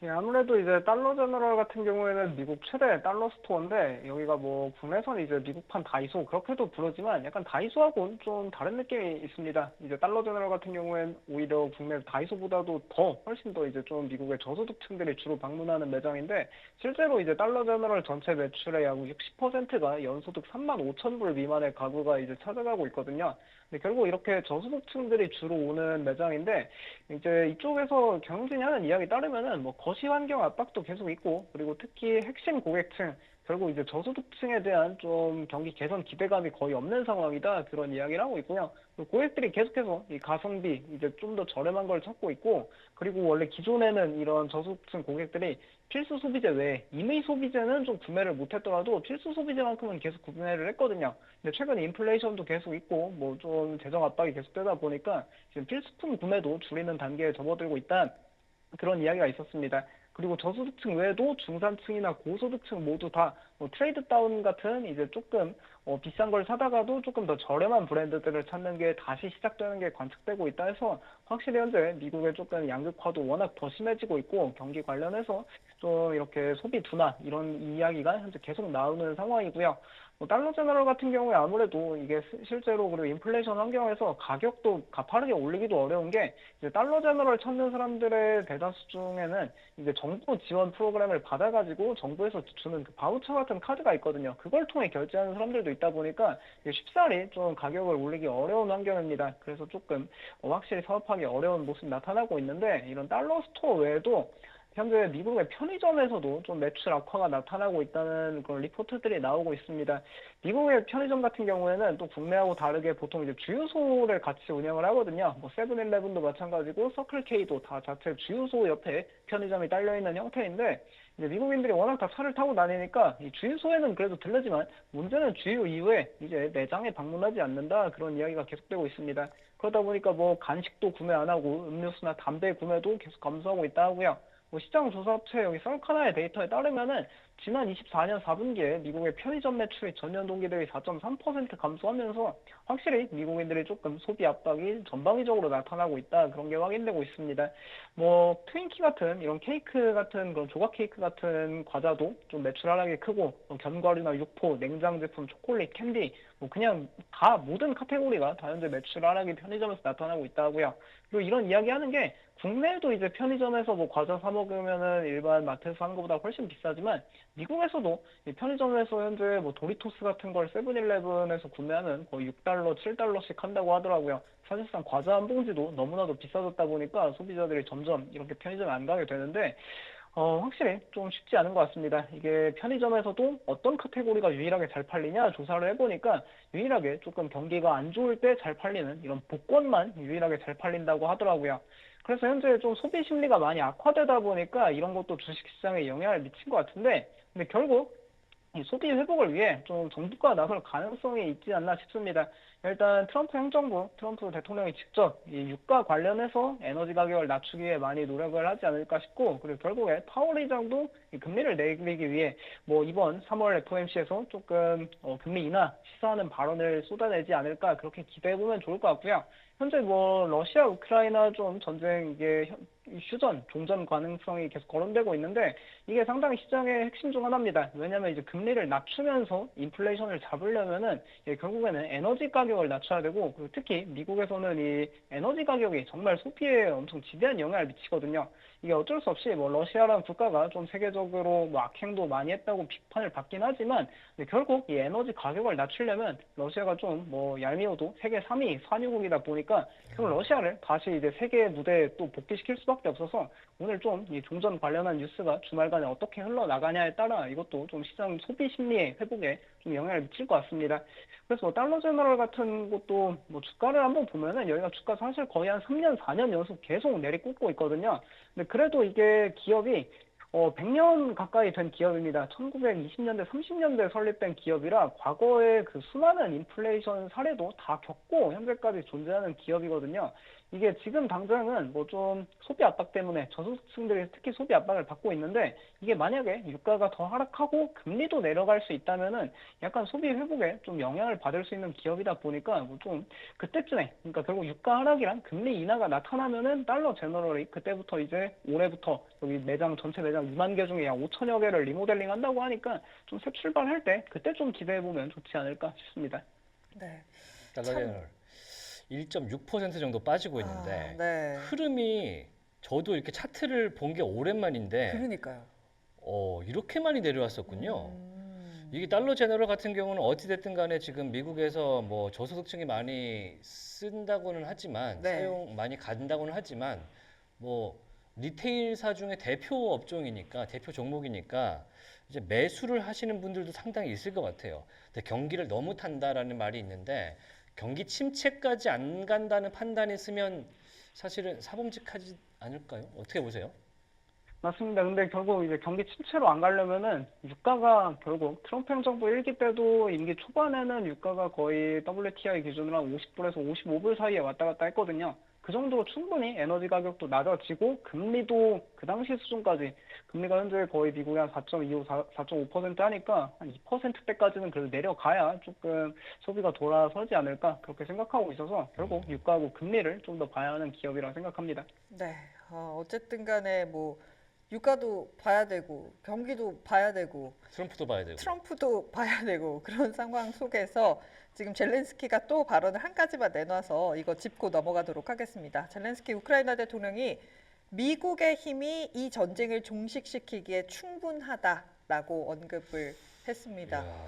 예, 아무래도 이제 달러 제너럴 같은 경우에는 미국 최대 달러 스토어인데 여기가 뭐 국내선 이제 미국판 다이소 그렇게도 부르지만 약간 다이소하고는 좀 다른 느낌이 있습니다. 이제 달러 제너럴 같은 경우엔 오히려 국내 다이소보다도 더 훨씬 더 이제 좀 미국의 저소득층들이 주로 방문하는 매장인데 실제로 이제 달러 제너럴 전체 매출의 약 60%가 연소득 3만 5천 불 미만의 가구가 이제 찾아가고 있거든요. 근데 결국 이렇게 저소득층들이 주로 오는 매장인데 이제 이쪽에서 경영진이 하는 이야기 따르면은 뭐 거시 환경 압박도 계속 있고 그리고 특히 핵심 고객층 결국 이제 저소득층에 대한 좀 경기 개선 기대감이 거의 없는 상황이다 그런 이야기를 하고 있고요. 또 고객들이 계속해서 이 가성비 이제 좀 더 저렴한 걸 찾고 있고 그리고 원래 기존에는 이런 저소득층 고객들이 필수 소비재 외에 임의 소비재는 좀 구매를 못했더라도 필수 소비재만큼은 계속 구매를 했거든요. 근데 최근 인플레이션도 계속 있고 뭐 좀 재정 압박이 계속되다 보니까 지금 필수품 구매도 줄이는 단계에 접어들고 있다. 그런 이야기가 있었습니다. 그리고 저소득층 외에도 중산층이나 고소득층 모두 다뭐 트레이드 다운 같은 이제 조금 비싼 걸 사다가도 조금 더 저렴한 브랜드들을 찾는 게 다시 시작되는 게 관측되고 있다 해서 확실히 현재 미국의 조금 양극화도 워낙 더 심해지고 있고 경기 관련해서 좀 이렇게 소비 둔화 이런 이야기가 현재 계속 나오는 상황이고요. 뭐 달러 제너럴 같은 경우에 아무래도 이게 실제로 그리고 인플레이션 환경에서 가격도 가파르게 올리기도 어려운 게 이제 달러 제너럴 찾는 사람들의 대다수 중에는 이제 정부 지원 프로그램을 받아가지고 정부에서 주는 그 바우처 같은 카드가 있거든요. 그걸 통해 결제하는 사람들도 있다 보니까 이게 쉽사리 좀 가격을 올리기 어려운 환경입니다. 그래서 조금 확실히 사업하기 어려운 모습이 나타나고 있는데 이런 달러 스토어 외에도 현재 미국의 편의점에서도 좀 매출 악화가 나타나고 있다는 그런 리포트들이 나오고 있습니다. 미국의 편의점 같은 경우에는 또 국내하고 다르게 보통 이제 주유소를 같이 운영을 하거든요. 뭐 세븐일레븐도 마찬가지고 서클케이도 다 자체 주유소 옆에 편의점이 딸려 있는 형태인데 이제 미국인들이 워낙 다 차를 타고 다니니까 이 주유소에는 그래도 들르지만 문제는 주유 이후에 이제 매장에 방문하지 않는다 그런 이야기가 계속되고 있습니다. 그러다 보니까 뭐 간식도 구매 안 하고 음료수나 담배 구매도 계속 감소하고 있다 하고요. 뭐 시장 조사업체 여기 썰카나의 데이터에 따르면은 지난 24년 4분기에 미국의 편의점 매출이 전년 동기 대비 4.3% 감소하면서 확실히 미국인들이 조금 소비 압박이 전방위적으로 나타나고 있다 그런 게 확인되고 있습니다. 뭐 트윈키 같은 이런 케이크 같은 그런 조각 케이크 같은 과자도 좀 매출 하락이 크고 뭐 견과류나 육포, 냉장 제품, 초콜릿, 캔디 뭐 그냥 다 모든 카테고리가 다 현재 매출 하락이 편의점에서 나타나고 있다고요. 그리고 이런 이야기하는 게 국내에도 이제 편의점에서 뭐 과자 사 먹으면은 일반 마트에서 사는 것보다 훨씬 비싸지만 미국에서도 이 편의점에서 현재 뭐 도리토스 같은 걸 세븐일레븐에서 구매하면 거의 6달러, 7달러씩 한다고 하더라고요. 사실상 과자 한 봉지도 너무나도 비싸졌다 보니까 소비자들이 점점 이렇게 편의점에 안 가게 되는데 확실히 좀 쉽지 않은 것 같습니다. 이게 편의점에서도 어떤 카테고리가 유일하게 잘 팔리냐 조사를 해보니까 유일하게 조금 경기가 안 좋을 때 잘 팔리는 이런 복권만 유일하게 잘 팔린다고 하더라고요. 그래서 현재 좀 소비 심리가 많이 악화되다 보니까 이런 것도 주식시장에 영향을 미친 것 같은데 근데 결국 이 소비 회복을 위해 좀 정부가 나설 가능성이 있지 않나 싶습니다. 일단 트럼프 행정부, 트럼프 대통령이 직접 이 유가 관련해서 에너지 가격을 낮추기 위해 많이 노력을 하지 않을까 싶고, 그리고 결국에 파월 의장도 이 금리를 내리기 위해 뭐 이번 3월 FOMC에서 조금 금리 인하 시사하는 발언을 쏟아내지 않을까 그렇게 기대해 보면 좋을 것 같고요. 현재 뭐 러시아 우크라이나 좀 전쟁 이게 휴전 종전 가능성이 계속 거론되고 있는데 이게 상당히 시장의 핵심 중 하나입니다. 왜냐하면 이제 금리를 낮추면서 인플레이션을 잡으려면은 결국에는 에너지 가격을 낮춰야 되고 그리고 특히 미국에서는 이 에너지 가격이 정말 소비에 엄청 지대한 영향을 미치거든요. 이게 어쩔 수 없이 뭐 러시아라는 국가가 좀 세계적으로 뭐 악행도 많이 했다고 비판을 받긴 하지만 결국 이 에너지 가격을 낮추려면 러시아가 좀 뭐 얄미워도 세계 3위 산유국이다 보니까 결국 러시아를 다시 이제 세계 무대에 또 복귀시킬 수밖에 없어서 오늘 좀 이 종전 관련한 뉴스가 주말간에 어떻게 흘러나가냐에 따라 이것도 좀 시장 소비 심리의 회복에 좀 영향을 미칠 것 같습니다. 그래서 뭐 달러 제너럴 같은 것도 뭐 주가를 한번 보면은 여기가 주가 사실 거의 한 3년, 4년 연속 계속 내리꽂고 있거든요. 근데 그래도 이게 기업이 100년 가까이 된 기업입니다. 1920년대, 30년대 설립된 기업이라 과거에 그 수많은 인플레이션 사례도 다 겪고 현재까지 존재하는 기업이거든요. 이게 지금 당장은 뭐 좀 소비 압박 때문에 저소득층들이 특히 소비 압박을 받고 있는데 이게 만약에 유가가 더 하락하고 금리도 내려갈 수 있다면은 약간 소비 회복에 좀 영향을 받을 수 있는 기업이다 보니까 뭐 좀 그때쯤에 그러니까 결국 유가 하락이랑 금리 인하가 나타나면은 달러 제너럴이 그때부터 이제 올해부터 여기 매장 전체 매장 2만 개 중에 약 5천여 개를 리모델링 한다고 하니까 좀 새 출발할 때 그때 좀 기대해 보면 좋지 않을까 싶습니다. 네. 달러 참, 제너럴 1.6% 정도 빠지고 아, 있는데 네. 흐름이 저도 이렇게 차트를 본 게 오랜만인데 그러니까요. 이렇게 많이 내려왔었군요. 음, 이게 달러 제너럴 같은 경우는 어찌됐든 간에 지금 미국에서 뭐 저소득층이 많이 쓴다고는 하지만 네. 사용 많이 간다고는 하지만 뭐 리테일사 중에 대표 업종이니까 대표 종목이니까 이제 매수를 하시는 분들도 상당히 있을 것 같아요. 근데 경기를 너무 탄다라는 말이 있는데 경기 침체까지 안 간다는 판단이 있으면 사실은 사범직하지 않을까요? 어떻게 보세요? 맞습니다. 근데 결국 이제 경기 침체로 안 가려면은 유가가 결국 트럼프 행정부 1기 때도 임기 초반에는 유가가 거의 WTI 기준으로 한 50불에서 55불 사이에 왔다 갔다 했거든요. 그 정도로 충분히 에너지 가격도 낮아지고 금리도 그 당시 수준까지 금리가 현재 거의 미국이 한 4.25, 4.5% 하니까 한 2%대까지는 그래도 내려가야 조금 소비가 돌아서지 않을까 그렇게 생각하고 있어서 결국 유가하고 금리를 좀 더 봐야 하는 기업이라 생각합니다. 네. 어쨌든 간에 뭐, 유가도 봐야 되고, 경기도 봐야 되고, 트럼프도 봐야 되고. 트럼프도 봐야 되고, 그런 상황 속에서 지금 젤렌스키가 또 발언을 한 가지만 내놔서 이거 짚고 넘어가도록 하겠습니다. 젤렌스키 우크라이나 대통령이 미국의 힘이 이 전쟁을 종식시키기에 충분하다라고 언급을 했습니다. 이야.